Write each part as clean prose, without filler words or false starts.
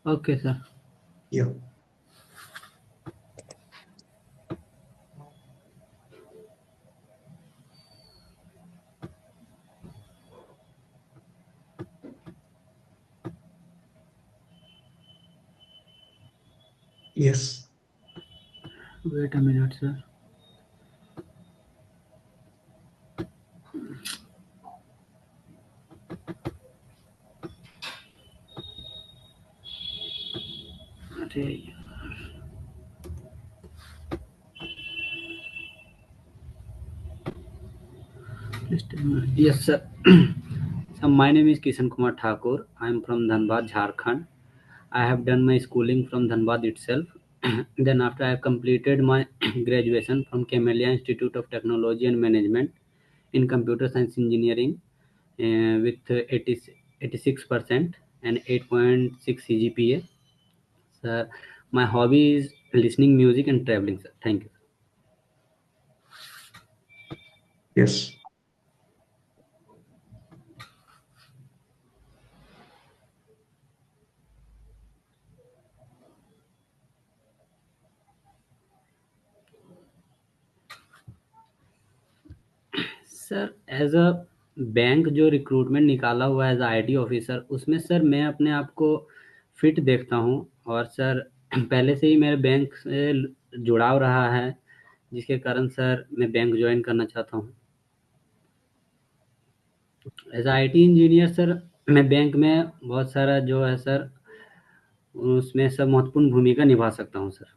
Okay, sir. Yeah. Yes. Wait a minute, sir. अरे just a minute. Yes, sir. So my name is Kishan Kumar Thakur. I am from Dhanbad, Jharkhand. I have done my schooling from Dhanbad itself. Then after I have completed my graduation from Camellia Institute of Technology and Management in Computer Science Engineering with 86% and 8.6 CGPA. Sir, my hobby is listening music and traveling, sir. Thank you. Yes. Sir as a bank जो recruitment निकाला हुआ है as IT officer, उसमें sir मैं अपने आप को fit देखता हूँ। और सर पहले से ही मेरे बैंक से जुड़ाव रहा है, जिसके कारण सर मैं बैंक ज्वाइन करना चाहता हूँ। एज आईटी इंजीनियर सर मैं बैंक में बहुत सारा जो है सर, उसमें सब महत्वपूर्ण भूमिका निभा सकता हूँ सर।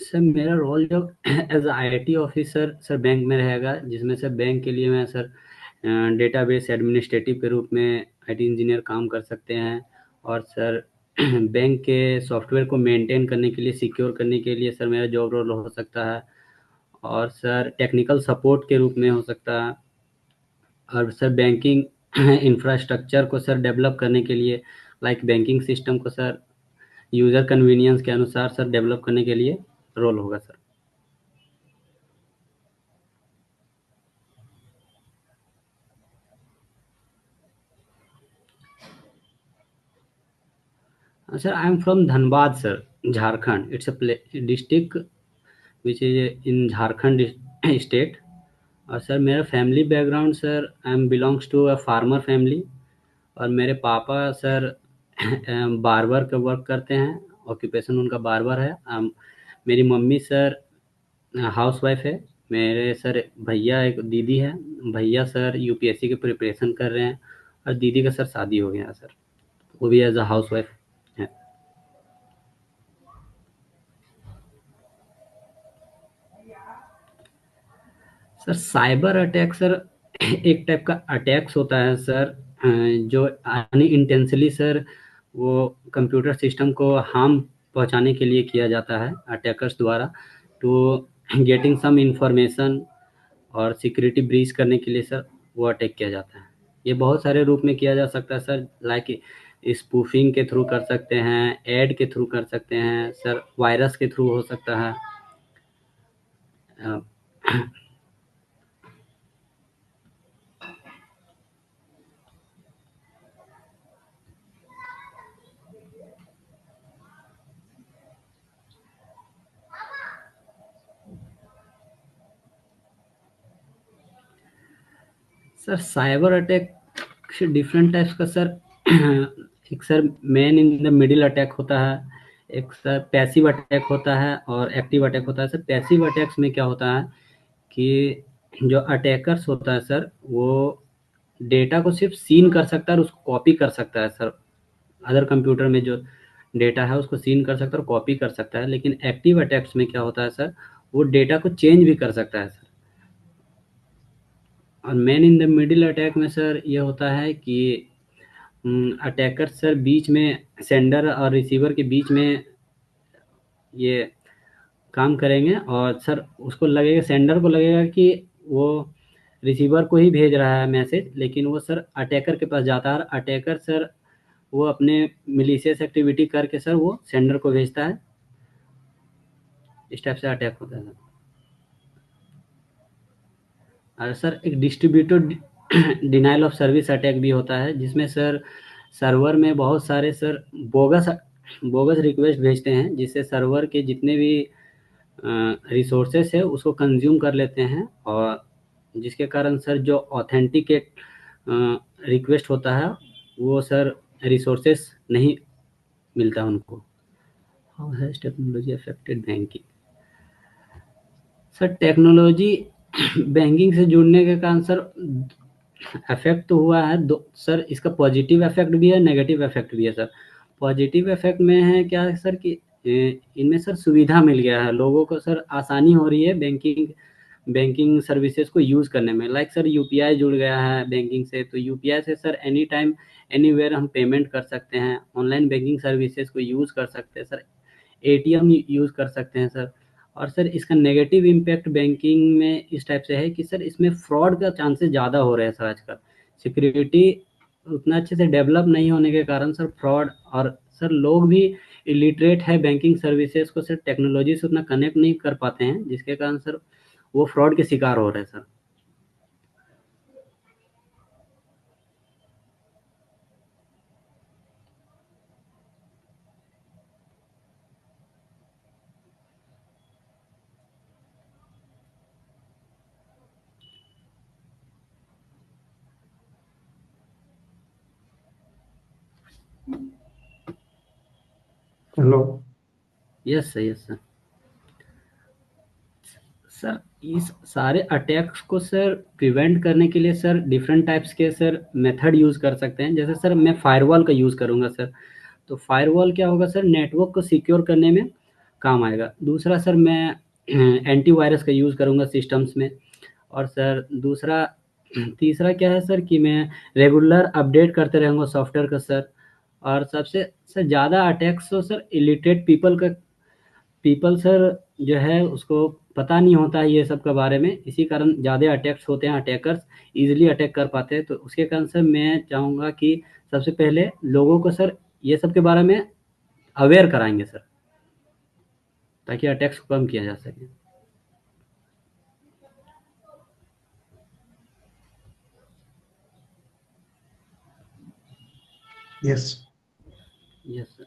सर मेरा रोल जो as IT officer sir bank में रहेगा, जिसमें सर बैंक के लिए मैं सर डेटाबेस एडमिनिस्ट्रेटिव के रूप में आईटी इंजीनियर काम कर सकते हैं। और सर बैंक के सॉफ्टवेयर को मेंटेन करने के लिए, सिक्योर करने के लिए सर मेरा जॉब रोल हो सकता है। और सर टेक्निकल सपोर्ट के रूप में हो सकता है। और सर बैंकिंग इंफ्रास्ट्रक्चर को सर डेवलप करने के लिए, लाइक बैंकिंग सिस्टम को सर यूज़र कन्वीनियंस के अनुसार सर डेवलप करने के लिए रोल होगा sir. Sir, I am from Dhanbad, sir, Jharkhand. It's a district which is in Jharkhand state. और सर मेरा family background sir I am belongs to a farmer family. और मेरे पापा सर बार्बर का वर्क करते हैं, occupation उनका barber है। मेरी मम्मी सर हाउस वाइफ है। मेरे सर भैया एक दीदी है। भैया सर यूपीएससी की प्रिपरेशन कर रहे हैं। और दीदी का सर शादी हो गया है सर, वो भी एज अ हाउस वाइफ है। सर साइबर अटैक सर एक टाइप का अटैक्स होता है सर, जो अनइंटेंशनली सर वो कंप्यूटर सिस्टम को हार्म पहुंचाने के लिए किया जाता है अटैकर्स द्वारा। तो गेटिंग सम इंफॉर्मेशन और सिक्योरिटी ब्रीच करने के लिए सर वो अटैक किया जाता है। ये बहुत सारे रूप में किया जा सकता है सर, लाइक स्पूफिंग के थ्रू कर सकते हैं, एड के थ्रू कर सकते हैं सर, वायरस के थ्रू हो सकता है। Sir cyber attack different types का सर एक sir man in the middle attack होता है, एक सर पैसिव अटैक होता है और एक्टिव अटैक होता है। सर पैसिव अटैक्स में क्या होता है कि जो अटैकर्स होता है सर वो डेटा को सिर्फ सीन कर सकता है और उसको कॉपी कर सकता है सर। अदर कंप्यूटर में जो डेटा है उसको सीन कर सकता है और कॉपी कर सकता है। लेकिन एक्टिव अटैक्स में क्या होता है सर, वो डेटा को चेंज भी कर सकता है सर। और man in the middle attack में सर ये होता है कि अटैकर सर बीच में, सेंडर और रिसीवर के बीच में ये काम करेंगे। और सर उसको लगेगा, सेंडर को लगेगा कि वो रिसीवर को ही भेज रहा है मैसेज, लेकिन वो सर अटैकर के पास जाता है। और अटैकर सर वो अपने मिलीशियस एक्टिविटी करके सर वो सेंडर को भेजता है। इस टाइप से अटैक होता है सर। और सर एक distributed denial of service attack भी होता है, जिसमें सर सर्वर में बहुत सारे सर बोगस बोगस रिक्वेस्ट भेजते हैं, जिससे सर्वर के जितने भी रिसोर्सेस है उसको कंज्यूम कर लेते हैं, और जिसके कारण सर जो ऑथेंटिकेट रिक्वेस्ट होता है वो सर रिसोर्सेस नहीं मिलता उनको। How has technology affected banking? Sir technology banking से जुड़ने के कारण सर इफ़ेक्ट तो हुआ है दो सर, इसका पॉजिटिव इफ़ेक्ट भी है, नेगेटिव इफ़ेक्ट भी है सर। पॉजिटिव इफ़ेक्ट में है क्या है सर कि इनमें सर सुविधा मिल गया है, लोगों को सर आसानी हो रही है बैंकिंग बैंकिंग सर्विसेज को यूज़ करने में। लाइक सर यूपीआई जुड़ गया है बैंकिंग से, तो यूपीआई से सर एनी टाइम एनीवेयर हम पेमेंट कर सकते हैं, ऑनलाइन बैंकिंग सर्विसेज को यूज़ कर सकते हैं सर, एटीएम यूज़ कर सकते हैं सर। और सर इसका नेगेटिव इम्पैक्ट बैंकिंग में इस टाइप से है कि सर इसमें फ्रॉड का चांसेस ज़्यादा हो रहे हैं सर आजकल। सिक्योरिटी उतना अच्छे से डेवलप नहीं होने के कारण सर फ्रॉड, और सर लोग भी इलिटरेट है बैंकिंग सर्विसेज को सर टेक्नोलॉजी से उतना कनेक्ट नहीं कर पाते हैं, जिसके कारण सर वो फ्रॉड के शिकार हो रहे हैं sir. Hello. Yes sir, yes sir. Sir इस सारे अटैक्स को सर प्रिवेंट करने के लिए सर डिफरेंट टाइप्स के सर मेथड यूज़ कर सकते हैं। जैसे सर मैं फायरवॉल का यूज़ करूँगा सर, तो फायरवॉल क्या होगा सर, नेटवर्क को सिक्योर करने में काम आएगा। दूसरा सर मैं एंटीवायरस का यूज़ करूँगा सिस्टम्स में। और सर दूसरा तीसरा क्या है सर कि मैं रेगुलर अपडेट करते रहूँगा सॉफ्टवेयर का सर। और सबसे सर ज़्यादा अटैक्स तो सर इलिटरेट पीपल सर जो है उसको पता नहीं होता है ये सब के बारे में, इसी कारण ज़्यादा अटैक्स होते हैं, अटैकर्स इजीली अटैक कर पाते हैं। तो उसके कारण सर मैं चाहूँगा कि सबसे पहले लोगों को सर ये सब के बारे में अवेयर कराएंगे सर, ताकि अटैक्स को कम किया जा सके। यस। Yes sir.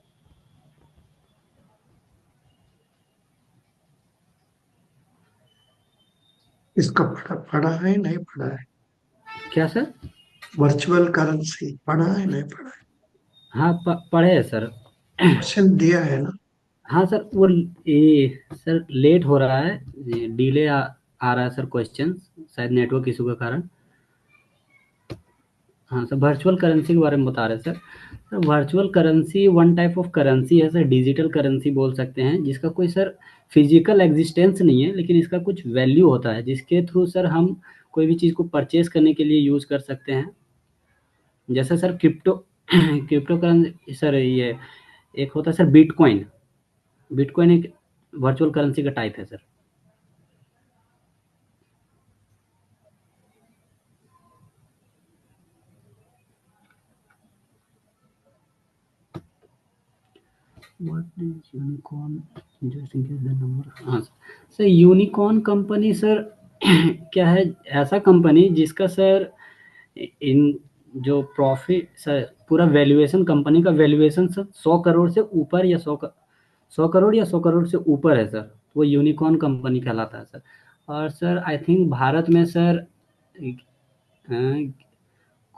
इसका पढ़ा है नहीं पढ़ा है? क्या सर? वर्चुअल करेंसी पढ़ा है नहीं पढ़ा है? हाँ पढ़े हैं सर। क्वेश्चन दिया है ना? हाँ सर वो ये सर लेट हो रहा है, डिले आ रहा है सर क्वेश्चन, शायद नेटवर्क इशू के कारण। हाँ सर, वर्चुअल करेंसी के बारे में बता रहे हैं sir. Sir virtual currency one type of currency है सर, डिजिटल करेंसी बोल सकते हैं, जिसका कोई सर फिजिकल एग्जिस्टेंस नहीं है, लेकिन इसका कुछ वैल्यू होता है, जिसके थ्रू सर हम कोई भी चीज़ को परचेज करने के लिए यूज़ कर सकते हैं। जैसे sir crypto crypto currency sir, ये एक होता है सर बिटकॉइन। बिटकॉइन एक वर्चुअल करेंसी का टाइप है sir. What is unicorn? Just in case the number. हाँ सर, यूनिकॉर्न कंपनी सर क्या है, ऐसा कंपनी जिसका सर इन जो प्रॉफिट सर पूरा वैल्यूएशन, कंपनी का वैल्यूएशन सर 100 करोड़ से ऊपर या 100 करोड़ या 100 करोड़ से ऊपर है सर, वो यूनिकॉर्न कंपनी कहलाता है सर। और सर आई थिंक भारत में सर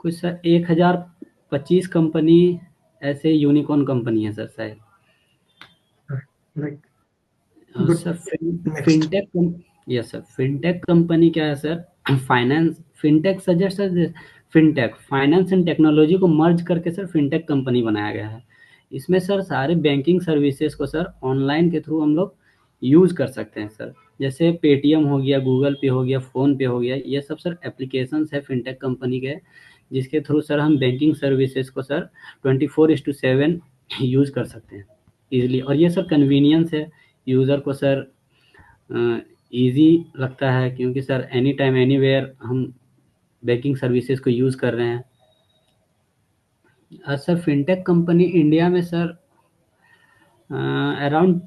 कुछ सर 1025 कंपनी ऐसे यूनिकॉर्न कंपनी है सर शायद। Like good. Sir next. Fintech, yes sir, fintech company क्या है sir, finance fintech suggest sir, fintech finance and technology को मर्ज करके सर फिनटेक कंपनी बनाया गया है। इसमें सर सारे बैंकिंग सर्विसेज को सर ऑनलाइन के थ्रू हम लोग यूज कर सकते हैं सर। जैसे पेटीएम हो गया, गूगल पे हो गया, फोन पे हो गया, ये सब सर एप्लीकेशंस है फिनटेक कंपनी के, जिसके थ्रू सर हम बैंकिंग सर्विसेज को सर 24/7 यूज कर सकते हैं इजीली। और ये सर कन्वीनियंस है यूज़र को सर, ईज़ी लगता है, क्योंकि सर एनी टाइम एनीवेयर हम बैंकिंग सर्विसेज को यूज़ कर रहे हैं। सर फिनटेक कंपनी इंडिया में सर अराउंड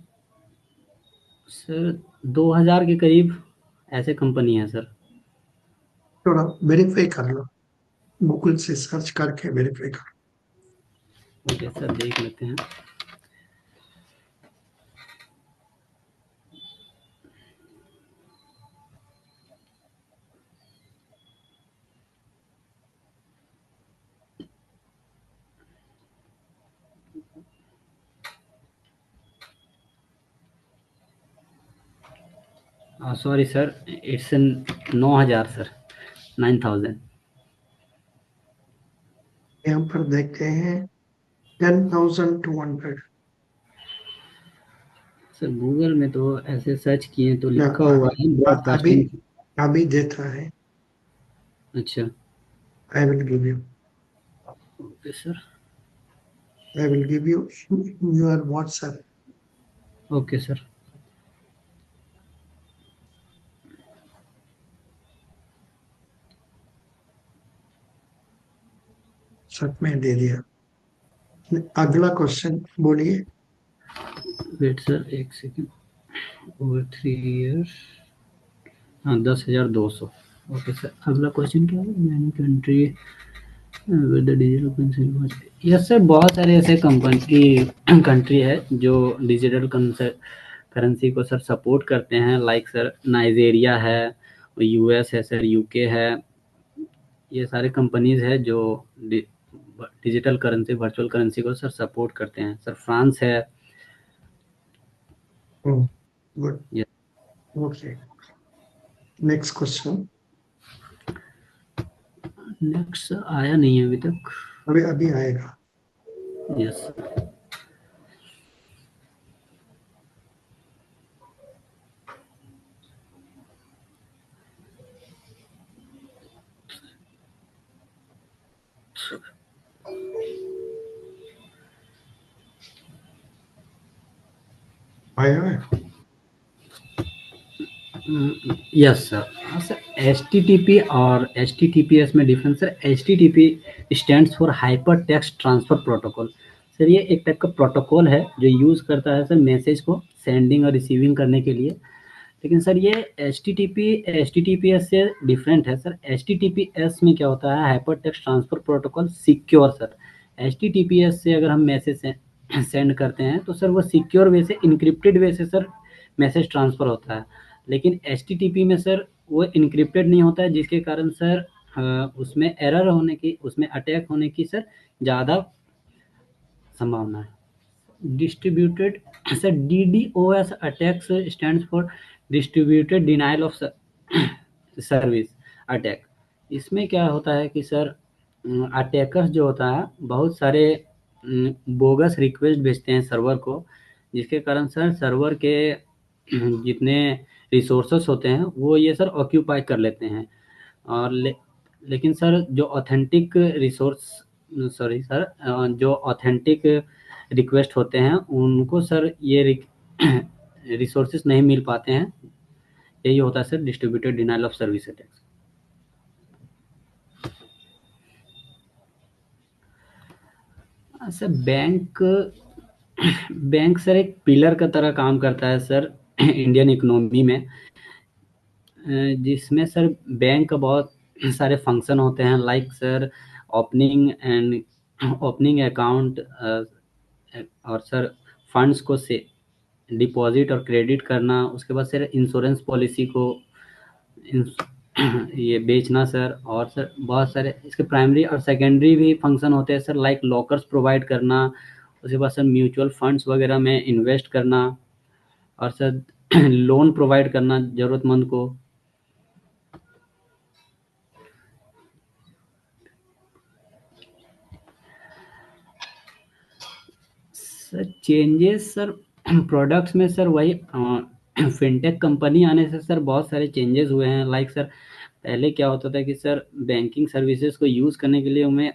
सर 2000 के करीब ऐसे कंपनी है सर। थोड़ा वेरीफाई कर लो, गूगल से सर्च करके वेरीफाई कर ओके सर, देख लेते हैं। Sorry sir, it's 9000 sir, 9000। लो। यहाँ पर देखते हैं 10,200। सर गूगल में तो ऐसे सर्च किए तो या लिखा हुआ है अभी ब्रॉडकास्टिंग। अभी देता है। अच्छा। I will give you, okay sir. I will give you your WhatsApp. Okay sir. सब में दे दिया। अगला क्वेश्चन बोलिए। वेट सर, एक सेकेंड। Over 3 years. हाँ, 10,200। ओके सर, अगला क्वेश्चन क्या है? Many country with the digital yes sir, बहुत सारे ऐसे कंपनी कंट्री है जो डिजिटल करेंसी को सर सपोर्ट करते हैं, लाइक सर नाइजेरिया है, यूएस है सर, यूके है। ये सारे कंपनीज है जो डिजिटल करेंसी, वर्चुअल करेंसी को सर सपोर्ट करते हैं। सर फ्रांस है। गुड। ये ओके, नेक्स्ट क्वेश्चन। नेक्स्ट आया नहीं है अभी तक। अभी अभी आएगा। यस। आया है। Yes sir. हाँ sir, H T T P और H T T P S में difference sir, H T T P stands for hyper text transfer protocol. Sir ये एक टाइप का प्रोटोकॉल है जो यूज़ करता है सर मैसेज को सेंडिंग और रिसीविंग करने के लिए। लेकिन सर ये H T T P S से डिफरेंट है sir. H T T P S में क्या होता है, hyper text transfer protocol secure sir. H T T P S से अगर हम मैसेज सेंड करते हैं तो सर वो सिक्योर वे से, इनक्रिप्टेड वे से सर मैसेज ट्रांसफ़र होता है। लेकिन एच टी टी पी में सर वो इनक्रिप्टेड नहीं होता है, जिसके कारण सर उसमें एरर होने की, उसमें अटैक होने की सर ज़्यादा संभावना है। Distributed sir, D D O S attacks stands for distributed denial of service attack. इसमें क्या होता है कि सर अटैकर्स जो होता है बहुत सारे बोगस रिक्वेस्ट भेजते हैं सर्वर को, जिसके कारण सर सर्वर के जितने रिसोर्सेस होते हैं वो ये सर ऑक्यूपाई कर लेते हैं। और लेकिन सर जो ऑथेंटिक रिसोर्स, सॉरी सर, जो ऑथेंटिक रिक्वेस्ट होते हैं उनको सर ये रिसोर्सेस नहीं मिल पाते हैं। यही होता है sir distributed denial of service attacks. Sir bank sir एक पिलर का तरह काम करता है सर इंडियन इकोनॉमी में, जिसमें सर बैंक का बहुत सारे फंक्शन होते हैं, लाइक सर ओपनिंग अकाउंट, और सर फंड्स को से डिपॉजिट और क्रेडिट करना, उसके बाद सर इंश्योरेंस पॉलिसी को ये बेचना सर। और सर बहुत सारे इसके प्राइमरी और सेकेंडरी भी फंक्शन होते हैं सर, लाइक लॉकर्स प्रोवाइड करना, उसके बाद सर म्यूचुअल फंड्स वगैरह में इन्वेस्ट करना, और सर लोन प्रोवाइड करना ज़रूरतमंद को। सर चेंजेस सर प्रोडक्ट्स में सर वही फिनटेक कंपनी आने से सर बहुत सारे चेंजेस हुए हैं, लाइक सर पहले क्या होता था कि सर बैंकिंग सर्विसेज को यूज़ करने के लिए हमें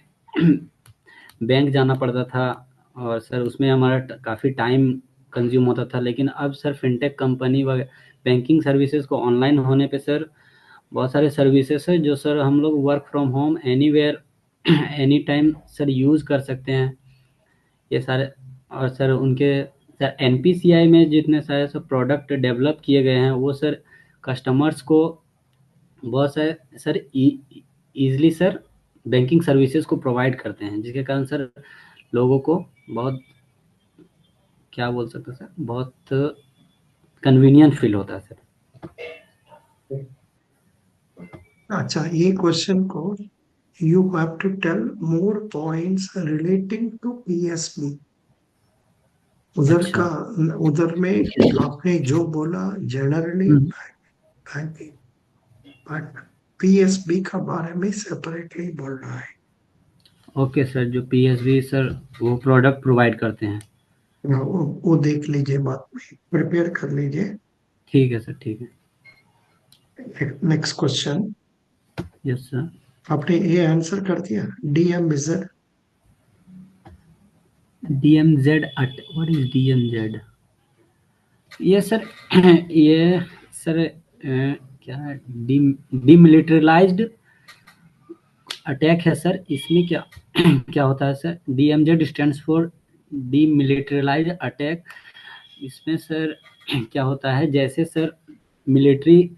बैंक जाना पड़ता था, और सर उसमें हमारा काफ़ी टाइम कंज्यूम होता था। लेकिन अब सर फिनटेक कंपनी व बैंकिंग सर्विसेज को ऑनलाइन होने पे सर बहुत सारे सर्विसेज है जो सर हम लोग work from home anywhere any time sir use कर सकते हैं ये सारे। और सर उनके सर एनपीसीआई में जितने सारे सर प्रोडक्ट डेवलप किए गए हैं वो सर कस्टमर्स को बहुत सारे sir easily sir banking services को प्रोवाइड करते हैं, जिसके कारण सर लोगों को बहुत, क्या बोल सकते हैं सर, बहुत कन्वीनियंट फील होता है सर। अच्छा, ये क्वेश्चन को you have to tell more points relating to PSB. उधर का, अच्छा। उधर में आपने जो बोला generally hmm. Banking, but PSB का बारे में सेपरेटली बोल रहा है। ओके सर, जो पीएसबी सर वो प्रोडक्ट प्रोवाइड करते हैं। वो देख लीजिए, बात में प्रिपेयर कर लीजिए। ठीक है सर, ठीक है। Next question, yes sir. आपने ये आंसर कर दिया। DMZ. DMZ at what is DMZ? ये सर ये सर क्या है, डीमिलिटरीलाइज्ड अटैक है सर। इसमें क्या क्या होता है sir, DMZ stands for demilitarized attack. इसमें सर क्या होता है, जैसे सर मिलिट्री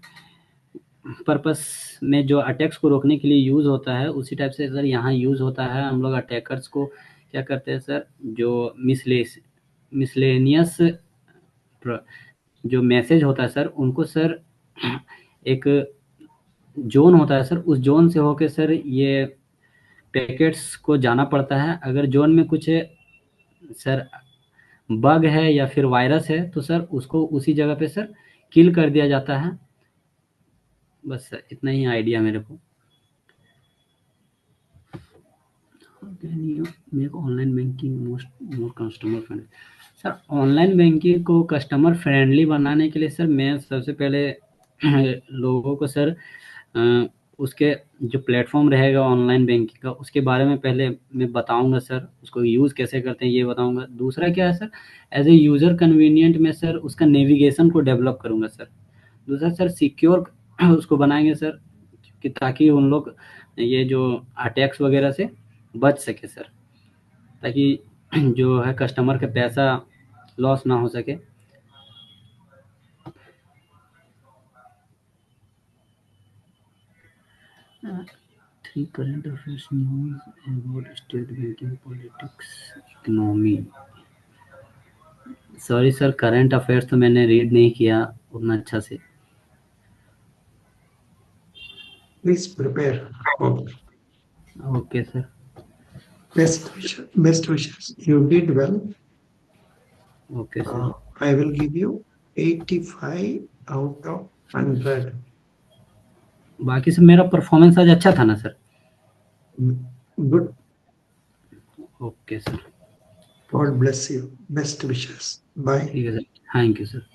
पर्पस में जो अटैक्स को रोकने के लिए यूज़ होता है, उसी टाइप से सर यहाँ यूज़ होता है। हम लोग अटैकर्स को क्या करते हैं सर, जो मिसलेनियस जो मैसेज होता है सर, उनको सर एक जोन होता है सर, उस जोन से होके सर ये पैकेट्स को जाना पड़ता है। अगर जोन में कुछ सर बग है या फिर वायरस है तो सर उसको उसी जगह पे सर किल कर दिया जाता है। बस सर इतना ही आइडिया मेरे को। Can you make online banking most more customer friendly? Sir online banking को कस्टमर फ्रेंडली बनाने के लिए सर मैं सबसे पहले लोगों को सर उसके जो प्लेटफॉर्म रहेगा ऑनलाइन बैंकिंग का, उसके बारे में पहले मैं बताऊंगा सर, उसको यूज़ कैसे करते हैं ये बताऊंगा। दूसरा क्या है sir, as a user convenient में सर उसका नेविगेशन को डेवलप करूंगा सर। दूसरा सर सिक्योर उसको बनाएंगे सर, कि ताकि उन लोग ये जो अटैक्स वगैरह से बच सके सर, ताकि जो है कस्टमर का पैसा लॉस ना हो सके। Three current affairs news about state banking politics economy. Sorry sir, current affairs तो मैंने रीड नहीं किया उतना अच्छा से। Please prepare. Okay sir. Best wishes. You did well. Okay sir. I will give you 85 out of 100. बाकी सब मेरा परफॉर्मेंस आज अच्छा था ना sir? Good. Okay sir. God bless you. Best wishes. Bye. ठीक है सर, थैंक यू सर।